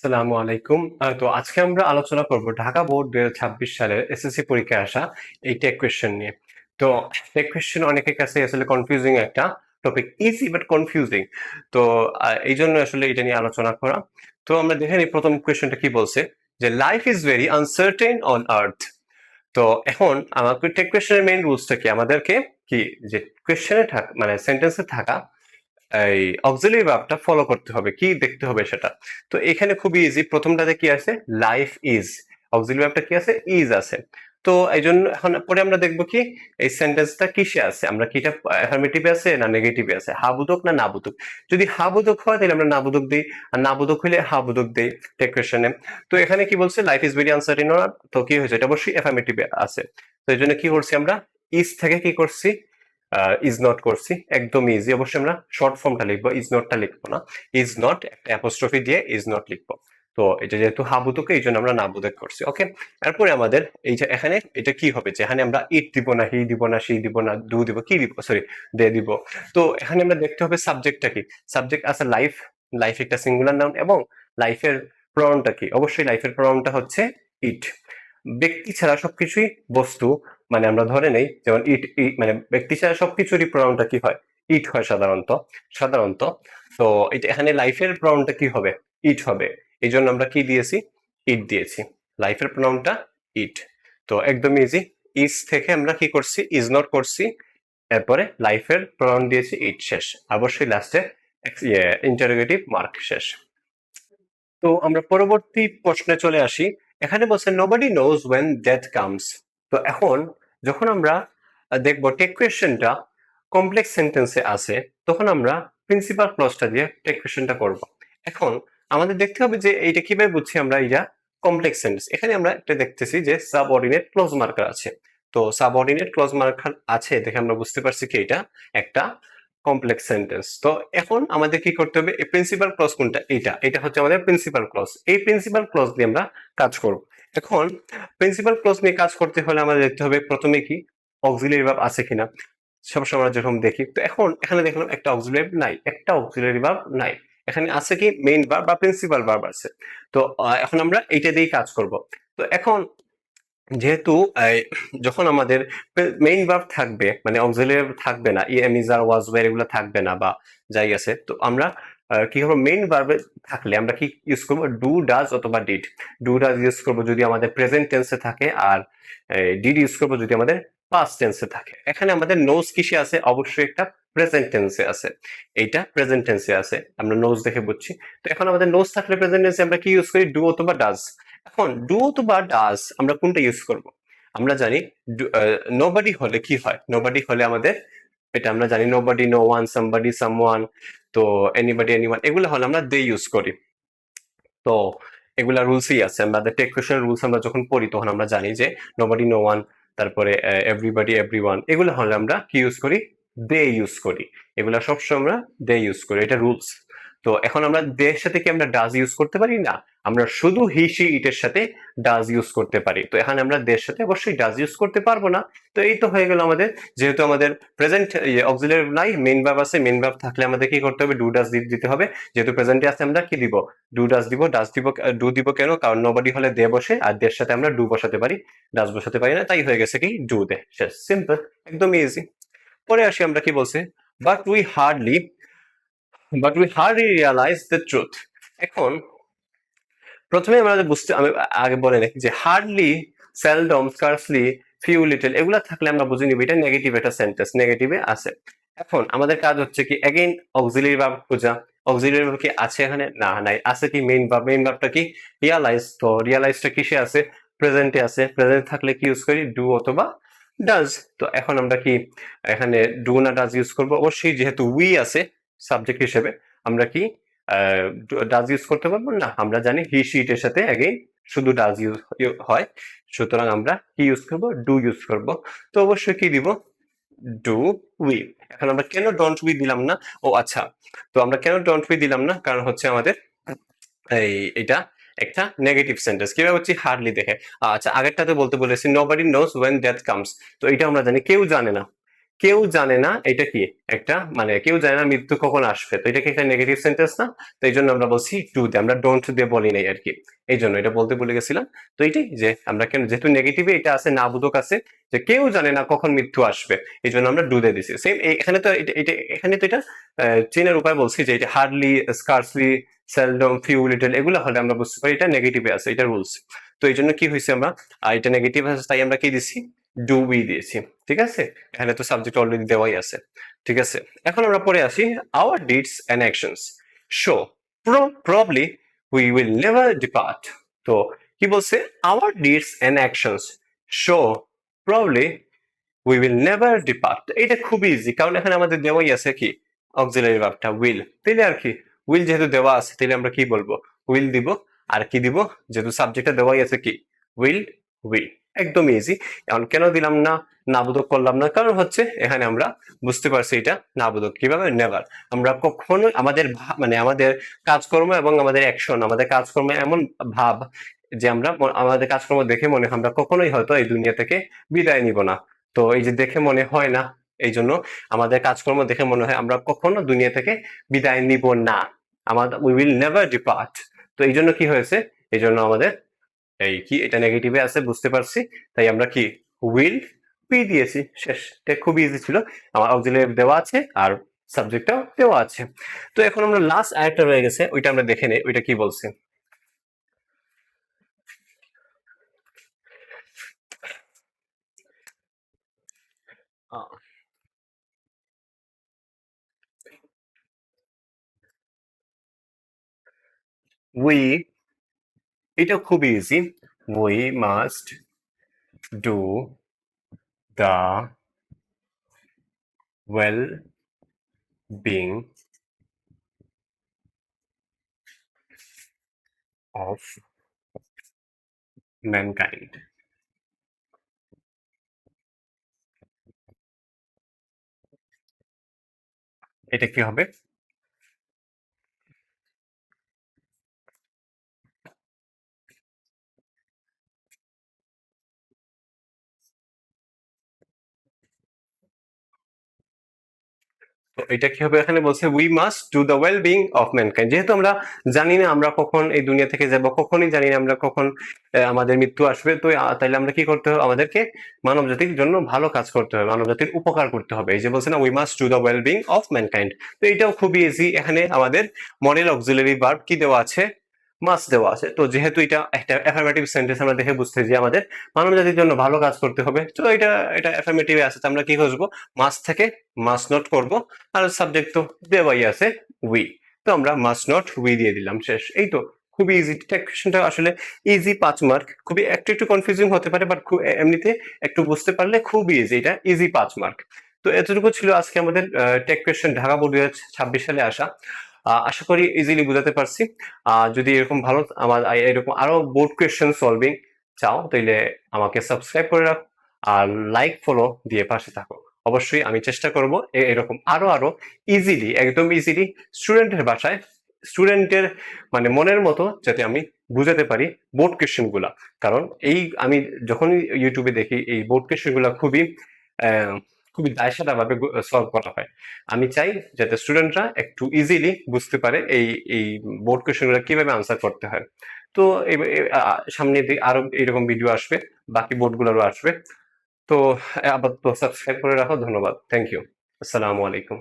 আসসালামু আলাইকুম। তো আজকে আমরা আলোচনা করব ঢাকা বোর্ড 2026 সালের এসএসসি পরীক্ষায় আসা এই টেক কোয়েশ্চেন নিয়ে। তো টেক কোয়েশ্চেন অনেকের কাছে আসলে কনফিউজিং একটা টপিক, ইজি বাট কনফিউজিং। তো এই জন্য আসলে এটা নিয়ে আলোচনা করা। তো আমরা দেখে নিই প্রথম কোয়েশ্চেনটা কি বলছে, যে life is very uncertain on earth. তো এখন আমাকে টেক কোয়েশ্চেনের মেইন রুলসটা কি, আমাদেরকে কি যে কোয়েশ্চেনে থাকা মানে সেন্টেন্সে থাকা এই অক্সিলারি ভার্বটা ফলো করতে হবে, কি দেখতে হবে সেটা। তো এখানে খুবই ইজি, প্রথমটাতে কি আছে, লাইফ ইজ, অক্সিলারি ভার্বটা কি আছে, ইজ আছে। তো এই জন্য এখন পরে আমরা দেখবো কি এই সেন্টেন্সটা কিসে আছে, আমরা কি এটা অ্যাফার্মেটিভে আছে না নেগেটিভে আছে, হাবোধক না নাবোধক। যদি হাবোধক হয় তাহলে আমরা নাবোধক দিই, আর নাবোধক হলে হাবোধক দিই টেক কোয়েশ্চনে। তো এখানে কি বলছে, লাইফ ইজ ভেরি আনসার্টেন, তো কি হয়েছে, এটা অবশ্যই অ্যাফার্মেটিভে আছে। তো এই জন্য কি করছি আমরা, ইজ থেকে কি করছি, ইজ নট করছি, একদম ইজি। অবশ্যই আমরা শর্ট ফর্মটা লিখবো, ইজ নটটা লিখবো না। ইজ নট একটা অ্যাপোস্ট্রফি দিয়ে ইজ নট লিখবো। তো এটা যেহেতু হাবুদকে এই জন্য আমরা নাবুদক করছি। ওকে, এরপরে আমাদের এই যে এখানে এটা কি হবে, যে এখানে আমরা ইট দিব না, হি দিব না, সি দিব না, ডু দিব, কি দিব, সরি দে দিব। তো এখানে আমরা দেখতে হবে সাবজেক্টটা কি, সাবজেক্ট আছে লাইফ, লাইফ একটা সিঙ্গুলার নাউন, এবং লাইফের প্রনাউনটা কি, অবশ্যই লাইফের প্রনাউনটা হচ্ছে ইট। ব্যক্তি ছাড়া সবকিছুই বস্তু, মানে আমরা ধরে নেই যেমন ইট, মানে ব্যক্তি ছাড়া সবকিছুরই প্রনাউনটা কি হয়, ইট হয় সাধারণত। সাধারণত তো এটা এখানে লাইফের প্রনাউনটা কি হবে, ইট হবে। এই জন্য আমরা কি দিয়েছি, ইট দিয়েছি, লাইফের প্রনাউনটা ইট। তো একদম ইজি, ইজ থেকে আমরা কি করছি, ইজ নট করছি, এরপরে লাইফের প্রনাউন দিয়েছি ইট, শেষ। অবশ্যই লাস্টে ইন্টারোগেটিভ মার্ক, শেষ। তো আমরা পরবর্তী প্রশ্নে চলে আসি। এখানে বলছে nobody knows when death comes. তো এখন যখন আমরা দেখবো টেক কোয়েশ্চেনটা কমপ্লেক্স সেন্টেন্সে আছে, তখন আমরা প্রিন্সিপাল ক্লজটা দিয়ে টেক কোয়েশ্চেনটা করব। এখন আমাদের দেখতে হবে যে এইটা কিভাবে বুঝছি আমরা, এটা কমপ্লেক্স সেন্টেন্স। এখানে আমরা একটা দেখতেছি যে সাবঅর্ডিনেট ক্লজ মার্কার আছে। তো সাবঅর্ডিনেট ক্লজ মার্কার আছে দেখে আমরা বুঝতে পারছি কি এটা একটা কমপ্লেক্স সেন্টেন্স। তো এখন আমাদের কি করতে হবে, এই প্রিন্সিপাল ক্লজ কোনটা, এটা এটা হচ্ছে আমাদের প্রিন্সিপাল ক্লজ। এই প্রিন্সিপাল ক্লজ দিয়ে আমরা কাজ করব। এখন প্রিন্সিপাল ক্লজ নিয়ে কাজ করতে হলে আমাদের দেখতে হবে প্রথমে কি অক্সিলারি ভার্ব আছে কিনা। সবসময় আমরা যখন দেখি, তো এখন এখানে দেখলাম একটা অক্সিলারি নাই, একটা অক্সিলারি ভার্ব নাই। এখানে আছে কি মেইন ভার্ব বা প্রিন্সিপাল ভার্ব আছে। তো এখন আমরা এইটা দিয়েই কাজ করব। তো এখন যেহেতু যখন আমাদের মেইন ভার্ব থাকবে, মানে অক্সিলারি থাকবে না, am is are was were এগুলো থাকবে না বা যাই আছে, তো আমরা কি করবো, মেইন ভার্বে থাকলে আমরা কি ইউজ করবো, ডু ডাজ অথবা ডিড। ডু ডাজ ইউজ করবো যদি আমাদের প্রেজেন্ট টেন্সে থাকে, আর ডিড ইউজ করবো যদি আমাদের পাস্ট টেন্সে থাকে। এখানে আমাদের নোজ কিসে আছে, অবশ্যই একটা প্রেজেন্ট টেন্সে আছে, এইটা প্রেজেন্ট টেন্সে আছে, আমরা নোজ দেখে বুঝছি। তো এখন আমাদের নোজ থাকলে প্রেজেন্ট টেন্সে আমরা কি ইউজ করি, ডু অথবা ডাজ। এখন ডু অথবা ডাজ আমরা কোনটা ইউজ করব, আমরা জানি নোবডি হলে কি হয়, নোবডি হলে আমাদের এটা আমরা জানি, nobody, no one, somebody, someone, তো এনিবডি, এনিওয়ান, এগুলো হলে আমরা দে ইউজ করি। তো এগুলা রুলসই আছে, আমাদের টেক কোয়েশ্চেন রুলস আমরা যখন পড়ি তখন আমরা জানি যে নোবডি, নো ওয়ান, তারপরে এভরিবডি, এভরিওয়ান, এগুলো হলে আমরা কি ইউজ করি, দে ইউজ করি। এগুলা সবসময় আমরা দে ইউজ করি, এটা রুলস। তো এখন আমরা দে এর সাথে কি আমরা ডাজ ইউজ করতে পারি না, আমরা শুধু হি সি ইটের সাথে ডাজ ইউজ করতে পারি। তো এখানে আমরা দের সাথে অবশ্যই ডাজ ইউজ করতে পারবো না। তো এই তো হয়ে গেল আমাদের, যেহেতু আমাদের প্রেজেন্ট অক্সিলারি নাই, মেইন ভার্ব আছে, মেইন ভার্ব থাকলে আমাদের কি করতে হবে, ডু ডাজ দিতে হবে। যেহেতু প্রেজেন্টে আছে আমরা কি দিব, ডু ডাজ দিব। ডাজ দিব, ডু দিব কেন, কারণ নোবডি হলে দে বসে, আর দের সাথে আমরা ডু বসাতে পারি, ডাজ বসাতে পারি না, তাই হয়ে গেছে কি ডু দে, শেষ, সিম্পল, একদম ইজি। পরে আসি আমরা কি বলছে, but we hardly, but we hardly realise the truth. এখন প্রথমে আমরা বুঝতে, আমি আগে বলে রাখি যে hardly, seldom, scarcely, few, little, এগুলা থাকলে আমরা বুঝে নিব এটা নেগেটিভ একটা সেন্টেন্স, নেগেটিভে আছে। এখন আমাদের কাজ হচ্ছে কি, এগেইন অক্সিলারি ভার্ব খোঁজা। অক্সিলারি ভার্ব কি আছে এখানে, না নাই, আছে কি মেইন ভার্ব, মেইন ভার্বটা কি রিয়ালাইজ। তো রিয়ালাইজটা কিসে আছে, প্রেজেন্টে আছে, প্রেজেন্ট থাকলে কি ইউজ করি, ডু অথবা ডাজ। তো এখন আমরা কি এখানে ডু না ডাজ ইউজ করব, অবশ্যই যেহেতু উই আছে সাবজেক্ট হিসেবে, আমরা কি ডাজ ইউজ করতে পারবো না, আমরা জানি হি শি এর সাথে अगेन শুধু ডাজ ইউজ হয়, সুতরাং আমরা কি ইউজ করব, ডু ইউজ করব। তো অবশ্যই কি দিব, ডু উই। এখন আমরা কেন ডোন্ট উই দিলাম না, ও আচ্ছা, তো আমরা কেন ডোন্ট উই দিলাম না, কারণ হচ্ছে আমাদের এই এটা একটা নেগেটিভ সেন্টেন্স, কিভাবে হচ্ছে হার্ডলি দেখে। আচ্ছা, আগেরটাতে বলতে বলেছি nobody knows when death comes, তো এটা আমরা জানি কেউ জানে না, কেউ জানে না এটা কি একটা মানে কেউ জানে না মৃত্যু কখন আসবে, তো এটা কি একটা নেগেটিভ সেন্টেন্স না? তো এই জন্য আমরা বলছি টু দিয়ে, আমরা ডোন্ট দিয়ে বলি নাই আর কি, এই জন্য এটা বলতে ভুলে গেছিলাম। তো এইটাই যে আমরা কেন যেহেতু নেগেটিভে এটা আছে না বোধক আছে যে কেউ জানে না কখন মৃত্যু আসবে, এই জন্য আমরা ডু দিয়ে দিছি। সেম এখানে তো এটা এখানে তো এটা চেনের উপায় বলছি যে এটা hardly, scarcely, seldom, few, little, এগুলো হলে আমরা বুঝতে পারি এটা নেগেটিভে আছে, এটা রুলস। তো এই জন্য কি হয়েছে আমরা এটা নেগেটিভ আছে তাই আমরা কি দিছি ডু উই দিয়েছি। ঠিক আছে, এখানে তো সাবজেক্ট অলরেডি দেওয়াই আছে। ঠিক আছে, এখন আমরা পরে আসি our deeds and actions show probably we will never depart. তো কি বলছে, our deeds and actions show probably we will never depart. এটা খুবই ইজি, কারণ এখানে আমাদের দেওয়াই আছে কি অক্সিলারি ভার্বটা উইল, তাইলে আর কি উইল যেহেতু দেওয়া আছে তাহলে আমরা কি বলবো উইল দিব। আর কি দিব, যেহেতু সাবজেক্টটা দেওয়াই আছে কি উইল উই, একদম ইজি। এখন কেন দিলাম না নাবোধক করলাম না, কারণ হচ্ছে এখানে আমরা বুঝতে পারছি এটা নাবোধক কিভাবে নেভার। আমরা কখনো আমাদের মানে আমাদের কাজকর্ম এবং আমাদের অ্যাকশন, আমাদের কাজকর্ম এমন ভাব যে আমরা আমাদের কাজকর্ম দেখে মনে হয় আমরা কখনোই হয়তো এই দুনিয়া থেকে বিদায় নিব না। তো এই যে দেখে মনে হয় না, এই জন্য আমাদের কাজকর্ম দেখে মনে হয় আমরা কখনো দুনিয়া থেকে বিদায় নিব না, আমাদের উই উইল নেভার ডিপার্ট। তো এই জন্য কি হয়েছে, এই জন্য আমাদের এই কি এটা নেগেটিভে আছে বুঝতে পারছি, তাই আমরা কি উইল পি দিয়েছি, শেষ। এটা খুবই ইজি ছিল, আমার অক্সিলারি দেওয়া আছে আর সাবজেক্টটাও দেওয়া আছে। তো এখন আমরা লাস্ট আরেকটা রয়ে গেছে, ওইটা আমরা দেখে নেই ওইটা কি বলছে। উই, এটা খুবই easy, we must do the well being of mankind. এটা কি হবে, তো এটা কি হবে, এখানে বলছে we must do the well being of mankind. যেহেতু আমরা জানি না আমরা কখন এই দুনিয়া থেকে যাব, কখনই জানি না আমরা কখন আমাদের মৃত্যু আসবে, তো তাইলে আমরা কি করতে হবে, আমাদেরকে মানব জাতির জন্য ভালো কাজ করতে হবে, মানব জাতির উপকার করতে হবে। এই যে বলছে না we must do the well being of mankind, তো এটাও খুবই ইজি। এখানে আমাদের মডেল অক্সিলারি ভার্ব কি দেওয়া আছে, মাস্ট দেওয়া আছে। তো যেহেতু এটা একটা অ্যাফার্মেটিভ সেন্টেন্স, আমরা দেখে বুঝতে যে আমাদের মানব জাতির জন্য ভালো কাজ করতে হবে, তো এটা এটা অ্যাফার্মেটিভে আছে, তো আমরা কি করবো মাস্ট থেকে মাস্ট নট করব, আর সাবজেক্ট তো দেওয়াই আছে উই, তো আমরা মাস্ট নট উই দিয়ে দিলাম, শেষ। এই তো খুবই ইজি, কোয়েশ্চেনটা আসলে ইজি, 5 মার্ক। খুবই একটু একটু কনফিউজিং হতে পারে, বাট এমনিতে একটু বুঝতে পারলে খুবই ইজি, এটা ইজি 5 মার্ক। তো এতটুকু ছিল আজকে আমাদের টেক কোয়েশ্চেন ঢাকা বোর্ড 2026 সালে আসা। আশা করি ইজিলি বুঝাতে পারছি। যদি এরকম ভালো আমার এরকম আরো বোর্ড কোয়েশ্চেন সলভিং চাও তাহলে আমাকে সাবস্ক্রাইব করে রাখো আর লাইক ফলো দিয়ে পাশে থাকো। অবশ্যই আমি চেষ্টা করব এরকম আরো আরো ইজিলি, একদম ইজিলি স্টুডেন্টের ভাষায়, স্টুডেন্টের মানে মনের মতো যাতে আমি বুঝাতে পারি বোর্ড কোয়েশ্চেন গুলা। কারণ এই আমি যখনই ইউটিউবে দেখি এই বোর্ড কোয়েশ্চেন গুলা খুবই খুবই দায়সারা ভাবে সলভ করা হয়। আমি চাই যাতে স্টুডেন্টরা একটু ইজিলি বুঝতে পারে এই এই বোর্ড কোয়েশ্চেন গুলো কিভাবে আনসার করতে হয়। তো সামনে আরো এরকম ভিডিও আসবে, বাকি বোর্ড গুলোরও আসবে। তো আপাতত সাবস্ক্রাইব করে রাখো, ধন্যবাদ, থ্যাংক ইউ, আসসালামু আলাইকুম।